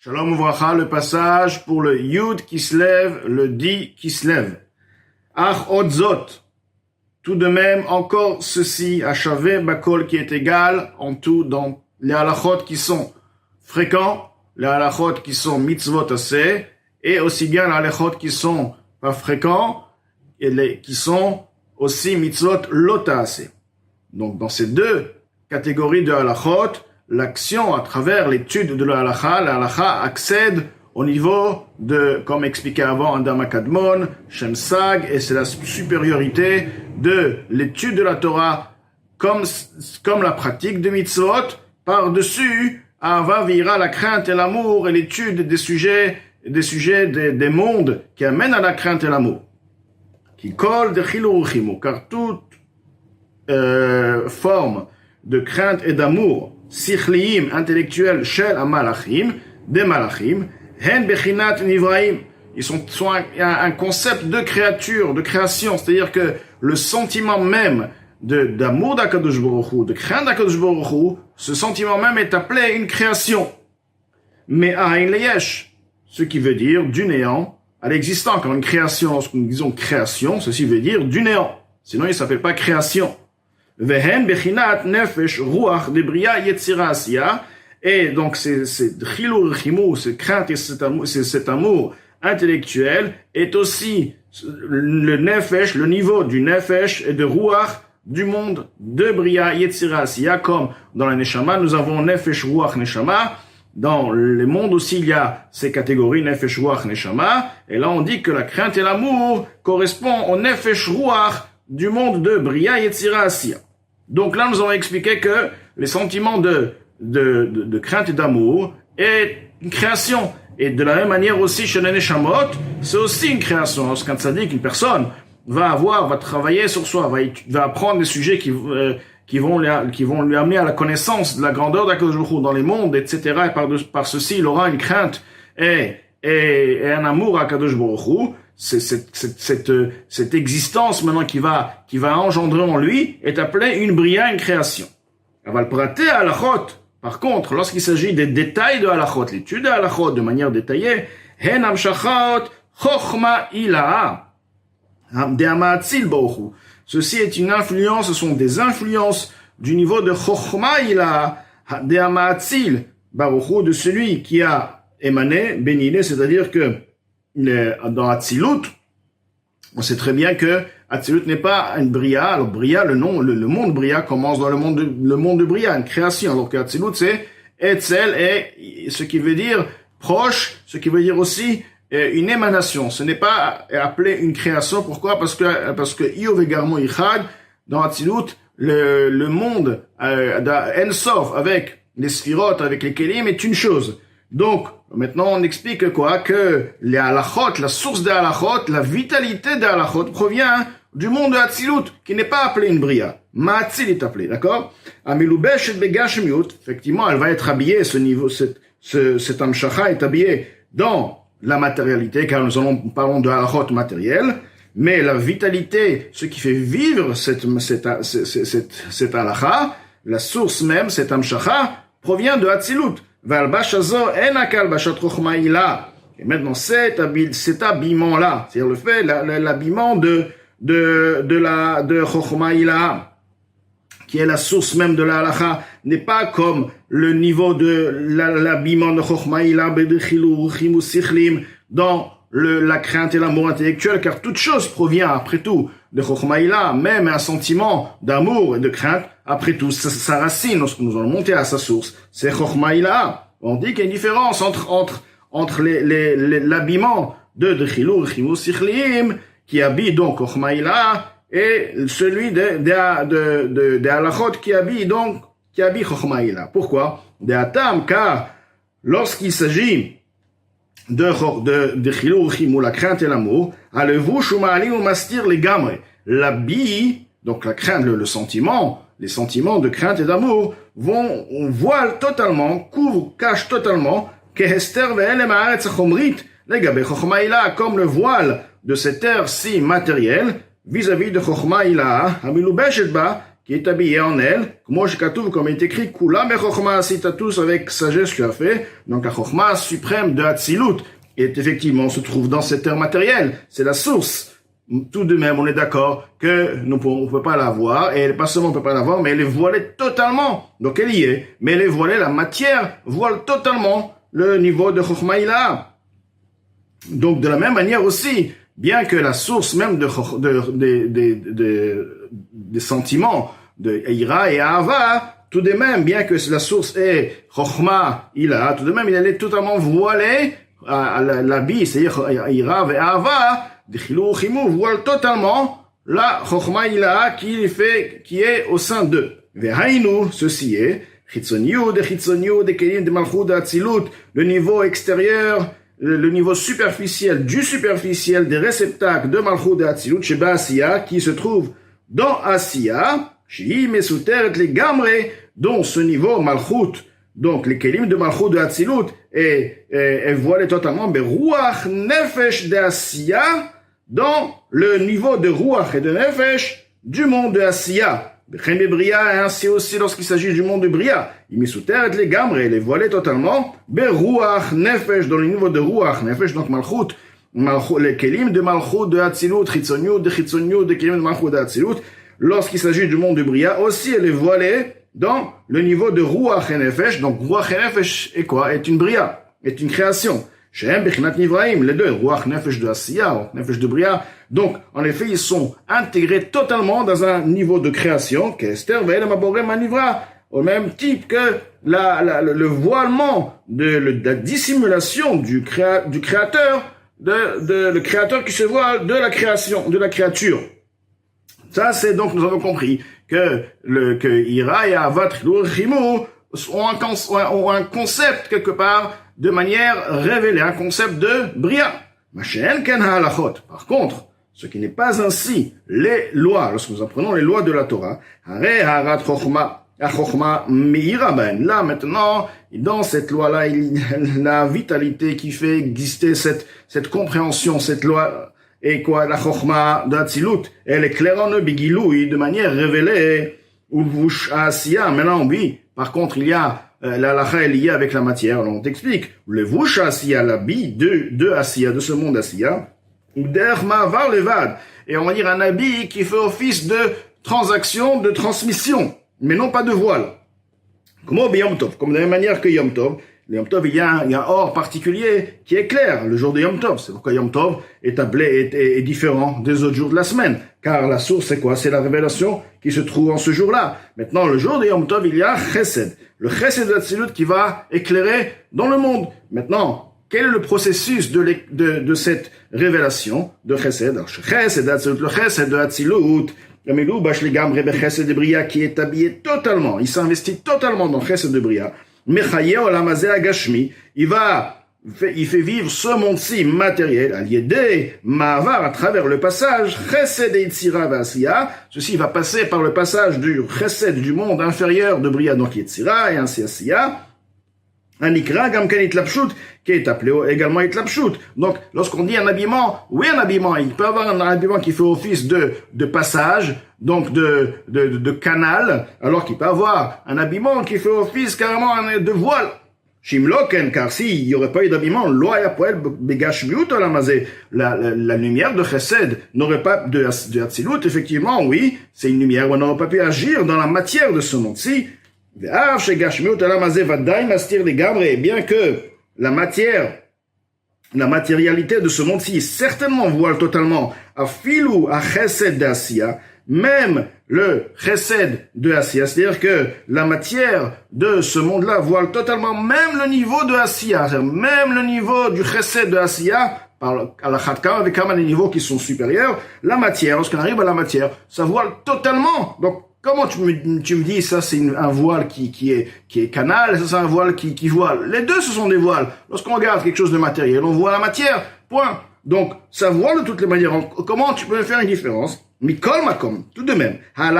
Shalom Uvracha, le passage pour le Yud qui se lève, le Di qui se lève. Ach Odzot, tout de même encore ceci, Achavé Bakol qui est égal en tout dans les halachot qui sont fréquents, les halachot qui sont mitzvot assez, et aussi bien les halachot qui sont pas fréquents, et les qui sont aussi mitzvot lota assez. Donc dans ces deux catégories de halachot, l'action à travers l'étude de la halakha accède au niveau de, comme expliqué avant, Adam Akadmon, Shem Sag, et c'est la supériorité de l'étude de la Torah comme la pratique de mitzvot, par-dessus, Ava Vira, la crainte et l'amour, et l'étude des sujets des mondes qui amènent à la crainte et l'amour. Qui colle de chilouchimu, car toute forme de crainte et d'amour sichliim, intellectuels, shel amalachim, des malachim, hen bechinat nivraim. Ils sont un concept de créature, de création, c'est-à-dire que le sentiment même d'amour d'Akadosh Baruch Hu, de crainte d'Akadosh Baruch Hu, ce sentiment même est appelé une création. Mais ahin leyesh, ce qui veut dire du néant à l'existant. Quand une création, lorsque nous disons création, ceci veut dire du néant. Sinon, il ne s'appelle pas création. Vehen bechinat nefesh ruach de bria yetzira asiya, et donc c'est chilur chimou, cette crainte et cet amour intellectuel est aussi le nefesh, le niveau du nefesh et de ruach du monde de bria yetzira asiya, comme dans la neshama nous avons nefesh ruach neshama. Dans les mondes aussi il y a ces catégories nefesh ruach neshama, et là on dit que la crainte et l'amour correspondent au nefesh ruach du monde de Bria Yetzira Asiya. Donc là, nous avons expliqué que les sentiments de crainte et d'amour est une création. Et de la même manière aussi, chez les Neshamot, c'est aussi une création. Lorsqu'un tzaddik, une personne, va travailler sur soi, va apprendre des sujets qui vont lui amener à la connaissance de la grandeur d'Akadosh Baruch Hu dans les mondes, etc. Et par ceci, il aura une crainte et un amour à Akadosh Baruch Hu. Cette existence maintenant qui va engendrer en lui est appelée une bria, une création. Aval praté halachot. Par contre, lorsqu'il s'agit des détails de halachot, l'étude de halachot de manière détaillée, hen amshachot chochma ilaha de amatzil baruch Hu. Ceci est une influence, ce sont des influences du niveau de chochma ilaha de amatzil baruch Hu, de celui qui a émané, béni, c'est-à-dire que dans Atzilut, on sait très bien que Atzilut n'est pas une Bria. Alors Bria, le monde Bria commence dans le monde de Bria, une création. Alors que Atzilut c'est Etzel, et ce qui veut dire proche, ce qui veut dire aussi une émanation. Ce n'est pas appelé une création. Pourquoi? Parce que Iyov et Garmo Ichad, dans Atzilut, le monde d'Ensof avec les Sphirot, avec les Kelim est une chose. Donc, maintenant, on explique quoi? Que les halachot, la source des halachot, la vitalité des halachot provient du monde de Hatzilut, qui n'est pas appelé une bria. Ma'atzil est appelé, d'accord? Amiloubesh et begashmiut, effectivement, elle va être habillée, cet amshacha est habillé dans la matérialité, car nous parlons de halachot matériel, mais la vitalité, ce qui fait vivre cette halacha, la source même, cet amshacha, provient de Hatzilut. Et maintenant, cet habillement-là, c'est-à-dire le fait, l'habillement de Chochma Ila, qui est la source même de la halakha, n'est pas comme le niveau de l'habillement de Chochma Ila, dans la crainte et l'amour intellectuel, car toute chose provient, après tout, de Chochma Ila, même un sentiment d'amour et de crainte, après tout, sa racine, lorsque nous allons monter à sa source, c'est Chochma Ila. On dit qu'il y a une différence entre l'habillement de Chilur, Chimou, Sichlim, qui habille donc Chochma Ila, et celui de halachot qui habille Chochma Ila. Pourquoi? De Atam, car lorsqu'il s'agit de Chilur, Chimou, la crainte et l'amour, alevu shumali ou mastir les gamre. L'habille, donc la crainte, les sentiments de crainte et d'amour on voile totalement, cache totalement, comme le voile de cette terre si matérielle, vis-à-vis de Chochma Ila, qui est habillé en elle, comme il est écrit, Kula Mechokma, si t'as tous avec sagesse tu as fait, donc la Chokma suprême de Hatzilut, et effectivement, on se trouve dans cette terre matérielle, c'est la source. Tout de même, on est d'accord que on peut pas la voir, et pas seulement on peut pas la voir, mais elle est voilée totalement. Donc elle y est, mais elle est voilée, la matière voile totalement le niveau de Chokhmah Ila. Donc de la même manière aussi, bien que la source même des sentiments de Ira et Ahava, tout de même, bien que la source est Chokhmah Ila, tout de même, elle est totalement voilée à l'habit, c'est-à-dire Ira et Ahava, des Chilou Chimou voile totalement la Chokhmah Ila qui est au sein d'eux. Vehainu, ceci est, Chitzoniou, des Kelim, de Malchut, de Hatzilut, le niveau extérieur, le niveau superficiel du superficiel des réceptacles de Malchut de Hatzilut, chez Asiya, qui se trouve dans Asiya, Shi Mesuteret les Gamre, dont ce niveau Malchut, donc les Kelim de Malchut de Hatzilut, est voilé totalement, mais Ruach Nefesh de Asiya, dans le niveau de Ruach et de Nefesh du monde de Asiya. Bria, ainsi aussi lorsqu'il s'agit du monde de Bria, il met sous terre les gamres, les voilés totalement, Beruach Nefesh, dans le niveau de Ruach Nefesh, donc Malchut, les Kelim de Malchut de Hatzilut, Chitzoniou, de Kelim de Malchut de Hatzilut, lorsqu'il s'agit du monde de Bria, aussi elle est voilée dans le niveau de Ruach et Nefesh, donc Ruach et Nefesh est quoi? Est une Bria, est une création. Shem Bechinat Nivraim, les deux, Ruach Nefesh de Asiya, Nefesh de Bria. Donc, en effet, ils sont intégrés totalement dans un niveau de création, qu'Esther Ve'el Maborem Manivra, au même type que le voilement de la dissimulation du créateur, le créateur qui se voile de la création, de la créature. Ça, c'est donc, nous avons compris que Ira et Avat Chimou ont un concept quelque part de manière révélée, un concept de Bria. Par contre, ce qui n'est pas ainsi, les lois, lorsque nous apprenons les lois de la Torah, là maintenant, dans cette loi-là, il y a la vitalité qui fait exister cette compréhension, cette loi, et quoi, la Chokhmah d'Hatzilut, elle est claire en eux, Bigiloui, de manière révélée, Ulvush Asiya, maintenant oui, par contre, il y a la lacha est liée avec la matière. Alors on t'explique. Le vush Asiya, l'habit de Asiya, de ce monde Asiya, ou derma var levad. Et on va dire un habit qui fait office de transaction, de transmission, mais non pas de voile. Comme au Yom Tov, comme de la même manière que Yom Tov. Le Yom Tov, il y a un or particulier qui est clair, le jour de Yom Tov. C'est pourquoi Yom Tov est différent des autres jours de la semaine. Car la source, c'est quoi? C'est la révélation qui se trouve en ce jour-là. Maintenant, le jour de Yom Tov, il y a Chesed. Le Chesed de Hatzilut qui va éclairer dans le monde. Maintenant, quel est le processus de cette révélation de Chesed? Alors, Chesed d'Hatzilut, le Chesed de Hatzilut, Chesed de Bria qui est habillé totalement, il s'investit totalement dans Chesed de Bria. Mechaye olamazé agashmi, il fait vivre ce monde-ci matériel, al-yedé, ma'avar, à travers le passage, chesed et Yetzira v'asiya, ceci va passer par le passage du chesed du monde inférieur de Bria, donc Yetzira, et ainsi Asiya, un ikra, gamken itlapshut, qui est appelé également itlapshut. Donc, lorsqu'on dit un habillement, oui, un habillement, il peut avoir un habillement qui fait office de passage, donc de canal, alors qu'il peut avoir un habillement qui fait office carrément de voile. Shimloken, car s'il n'y aurait pas eu d'habillement, la lumière de Chesed n'aurait pas, de Hatzilut, effectivement, oui, c'est une lumière où on n'aurait pas pu agir dans la matière de ce monde-ci. Bien que la matérialité de ce monde-ci certainement voile totalement à filou à chesed d'Asiya, même le chesed de Asiya, c'est-à-dire que la matière de ce monde-là voile totalement même le niveau de Asiya, même le niveau du chesed de Asiya, à la Khatkam, avec quand même des niveaux qui sont supérieurs, la matière, lorsqu'on arrive à la matière, ça voile totalement. Donc, comment tu me dis, ça c'est un voile qui est canal, ça c'est un voile qui voile. Les deux, ce sont des voiles. Lorsqu'on regarde quelque chose de matériel, on voit la matière, point. Donc, ça voile de toutes les manières. Comment tu peux faire une différence? Mikol makom, tout de même. La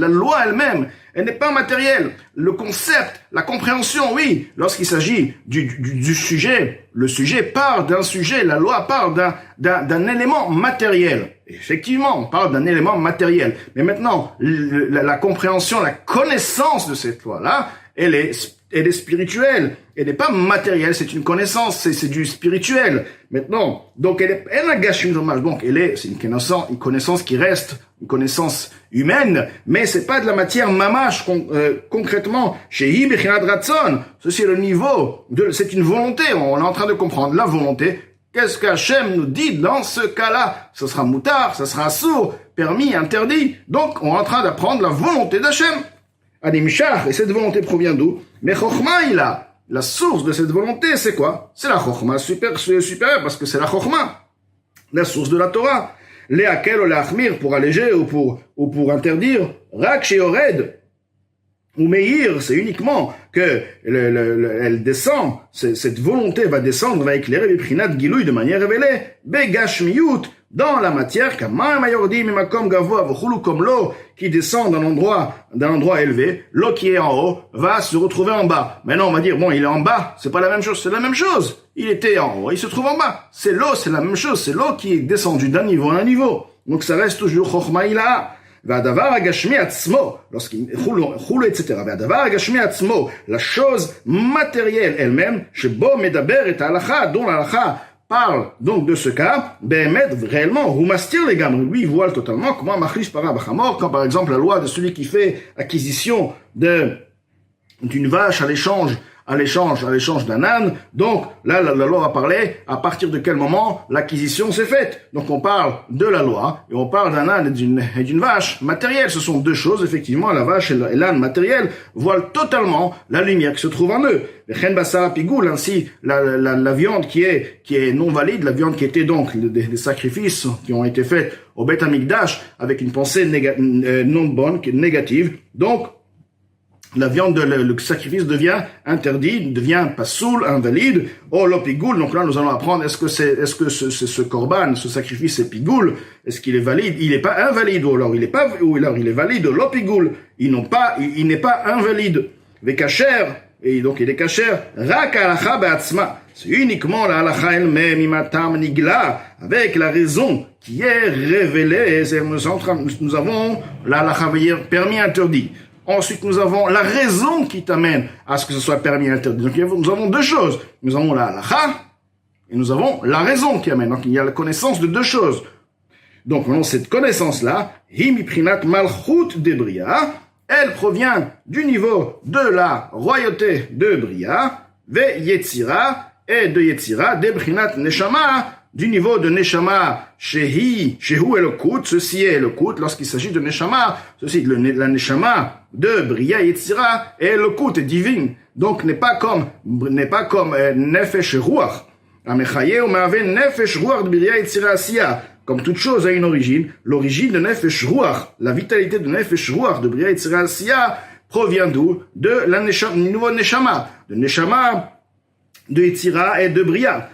loi elle-même, elle n'est pas matérielle. Le concept, la compréhension, oui. Lorsqu'il s'agit du sujet, le sujet part d'un sujet, la loi part d'un élément matériel. Effectivement, on parle d'un élément matériel. Mais maintenant, la compréhension, la connaissance de cette loi-là, elle est spirituelle. Elle n'est pas matérielle, c'est une connaissance, c'est du spirituel. Maintenant, donc elle a gâché une dommage. Donc c'est une connaissance qui reste une connaissance humaine, mais c'est pas de la matière mamash concrètement. Chez Bechinat Ratzon, ceci est le niveau c'est une volonté. On est en train de comprendre la volonté. Qu'est-ce qu'Hachem nous dit dans ce cas-là? Ce sera moutard, ce sera sourd, permis, interdit. Donc on est en train d'apprendre la volonté d'Hachem. Animshach, et cette volonté provient d'où? Mais Chochma, la source de cette volonté, c'est quoi? C'est la Chochma supérieure, parce que c'est la Chochma, la source de la Torah. Léakel ou léachmir, pour alléger ou pour interdire. Rak sheyored, ou meir, c'est uniquement que elle descend, cette volonté va descendre, va éclairer les prinat gilouy de manière révélée. Begashmiyut, dans la matière, comme l'eau qui descend d'un endroit élevé, l'eau qui est en haut va se retrouver en bas. Maintenant, on va dire, bon, il est en bas, c'est pas la même chose, c'est la même chose. Il était en haut, il se trouve en bas. C'est l'eau, c'est la même chose, c'est l'eau qui est descendue d'un niveau à un niveau. Donc ça reste toujours Chochma Ila. והדבר הגשמי עצמו, חולו, etc. והדבר הגשמי עצמו, la chose matérielle elle-même, שבו מדבר את ההלכה, dont l'halakha parle donc de ce cas, באמת, réellement, הוא מסתיר לגמרי, lui, il voile totalement, comment מחליש פרה בחמור, quand par exemple la loi de celui qui fait acquisition d'une vache à l'échange d'un âne. Donc, là, la loi va parler à partir de quel moment l'acquisition s'est faite. Donc, on parle de la loi, et on parle d'un âne et d'une vache matérielle. Ce sont deux choses, effectivement, la vache et l'âne matériel voilent totalement la lumière qui se trouve en eux. Le chen basar pigoul, ainsi, la viande qui est non valide, la viande qui était donc des sacrifices qui ont été faits au Beth Amikdash avec une pensée non bonne, négative. Donc, la viande, le sacrifice devient interdit, devient pas soul, invalide. Oh, l'opigoul. Donc là, nous allons apprendre, est-ce que ce korban, ce sacrifice est pigoul? Est-ce qu'il est valide? Il n'est pas invalide, ou alors il est valide, l'opigoul. Il n'est pas invalide. Vekacher, et donc il est kacher. Rak halacha be'atzma. C'est uniquement la halacha elle-même, imatam nigla, avec la raison qui est révélée. Nous avons la halacha permis interdit. Ensuite, nous avons la raison qui t'amène à ce que ce soit permis et interdit. Donc, nous avons deux choses. Nous avons la halakha et nous avons la raison qui amène. Donc, il y a la connaissance de deux choses. Donc, maintenant, cette connaissance-là, himiprinat malchut de Bria, elle provient du niveau de la royauté de Bria, ve yetzira, et de yetzira, de brinat neshama, du niveau de Neshama, Shehu Elokut, ceci est Elokut, lorsqu'il s'agit de Neshama, ceci, la Neshama de Bria Yetzira, et Elokut est divine, donc n'est pas comme Nefesh Ruach, Amechaye ou Maave Nefesh Ruach de Bria Yetzira Asiya, comme toute chose a une origine, l'origine de Nefesh Ruach, la vitalité de Nefesh Ruach de Bria Yetzira Asiya, provient d'où? De la Neshama, du nouveau Neshama, de Neshama, de Yetzira et de Bria,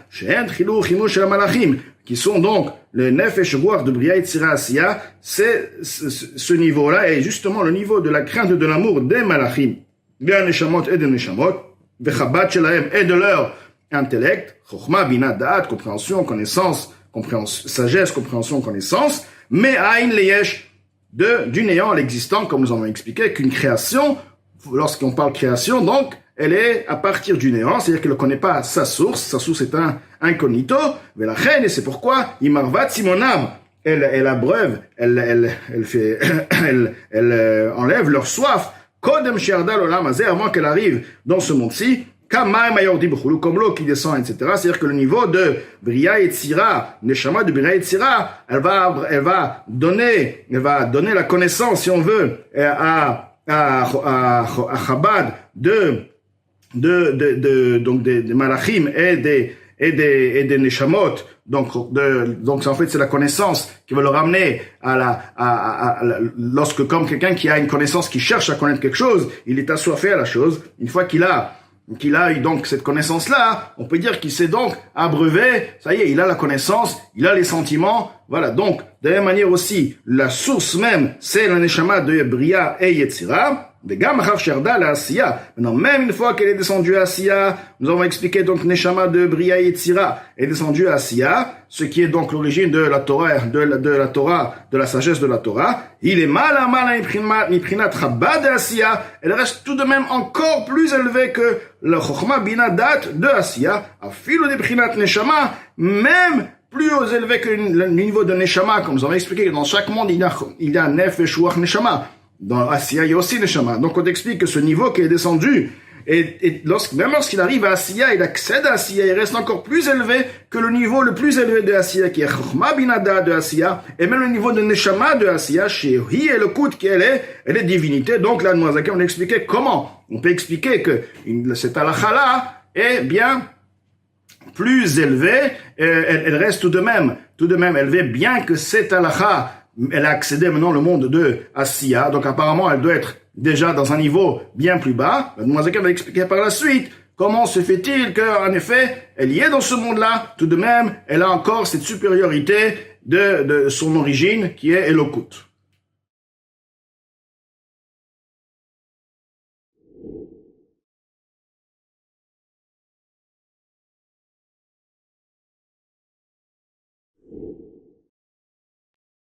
qui sont donc le Nefesh Ruach de Bria Yetzira Asiya, c'est ce niveau-là est justement le niveau de la crainte et de l'amour des Malachim, des Neshamot et des Neshamot, des Chabad Shelahem et de leur intellect, Chochma, Bina, Da'at, compréhension, connaissance, sagesse, compréhension, connaissance, mais Aïn Leyesh, du néant à l'existant, comme nous avons expliqué, qu'une création, lorsqu'on parle création, donc, elle est à partir du néant, c'est-à-dire qu'elle ne connaît pas sa source est un incognito, mais la reine, et c'est pourquoi, Imarvat Simonam, elle abreuve, elle enlève leur soif, Kodem Shearda Lolam Hazeh, avant qu'elle arrive dans ce monde-ci, Kamaim Ayordi B'chulu, comme l'eau qui descend, etc. C'est-à-dire que le niveau de Bria Yetzira, Neshama de Bria Yetzira, elle va donner la connaissance, si on veut, à Chabad donc des malachim et des neshamot. Donc en fait c'est la connaissance qui va le ramener lorsque comme quelqu'un qui a une connaissance, qui cherche à connaître quelque chose, il est assoiffé à la chose. Une fois qu'il a eu donc cette connaissance-là, on peut dire qu'il s'est donc abreuvé, ça y est, il a la connaissance, il a les sentiments, voilà. Donc, de la même manière aussi, la source même, c'est la neshama de Bria et Yetzira, Des gamachar sherda la Asiya. Maintenant, même une fois qu'elle est descendue à Asiya, nous avons expliqué donc Neshama de Bria et Yetzira est descendue à Asiya, ce qui est donc l'origine de la Torah, de la sagesse de la Torah. Il est mal miprinat chabad de Asiya. Elle reste tout de même encore plus élevée que le Chochma Binadat de Asiya. Afilo de prinat Neshama, même plus élevé que le niveau de Neshama, comme nous avons expliqué que dans chaque monde, il y a Nef et Shuach Neshama. Dans Asiya, il y a aussi Neshama. Donc, on explique que ce niveau qui est descendu, même lorsqu'il arrive à Asiya, il accède à Asiya, il reste encore plus élevé que le niveau le plus élevé de Asiya, qui est Chochma Binada de Asiya, et même le niveau de Neshama de Asiya, chez Hi et le Kout, elle est divinité. Donc, là, on a expliqué comment. On peut expliker que cette halakha-là est bien plus élevée, elle reste tout de même élevée, bien que cette halakha, elle a accédé maintenant au monde de Asiya, donc apparemment elle doit être déjà dans un niveau bien plus bas. Mademoiselle va expliquer par la suite comment se fait-il qu'en effet elle y est dans ce monde-là, tout de même elle a encore cette supériorité de son origine qui est Elokut.